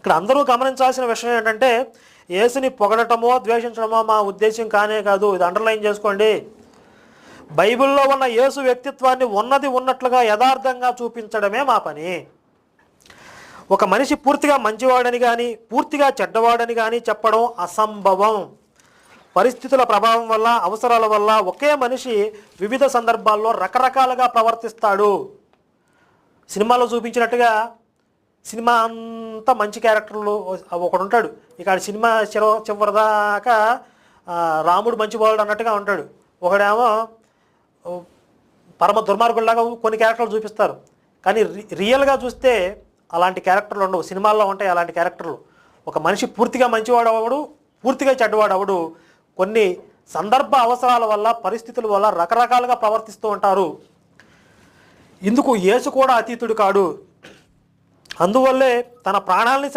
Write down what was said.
ఇక్కడ అందరూ గమనించాల్సిన విషయం ఏంటంటే యేసుని పొగడటమో ద్వేషించడమో మా ఉద్దేశం కానే కాదు. ఇది అండర్లైన్ చేసుకోండి. బైబిల్లో ఉన్న యేసు వ్యక్తిత్వాన్ని ఉన్నది ఉన్నట్లుగా యథార్థంగా చూపించడమే మా పని. ఒక మనిషి పూర్తిగా మంచివాడని కానీ పూర్తిగా చెడ్డవాడని కానీ చెప్పడం అసంభవం. పరిస్థితుల ప్రభావం వల్ల, అవసరాల వల్ల ఒకే మనిషి వివిధ సందర్భాల్లో రకరకాలుగా ప్రవర్తిస్తాడు. సినిమాలో చూపించినట్టుగా సినిమా అంతా మంచి క్యారెక్టర్లు ఒకడు ఉంటాడు. ఇక సినిమా చివరిదాకా రాముడు మంచివాడు అన్నట్టుగా ఉంటాడు. ఒకడేమో పరమ దుర్మార్గుల్లాగా కొన్ని క్యారెక్టర్లు చూపిస్తారు. కానీ రియల్గా చూస్తే అలాంటి క్యారెక్టర్లు ఉండవు. సినిమాల్లో ఉంటాయి అలాంటి క్యారెక్టర్లు. ఒక మనిషి పూర్తిగా మంచివాడు అవడు, పూర్తిగా చెడ్డవాడు అవడు. కొన్ని సందర్భ అవసరాల వల్ల, పరిస్థితుల వల్ల రకరకాలుగా ప్రవర్తిస్తూ ఉంటారు. ఇందుకు యేసు కూడా అతీతుడు కాడు. అందువల్లే తన ప్రాణాలని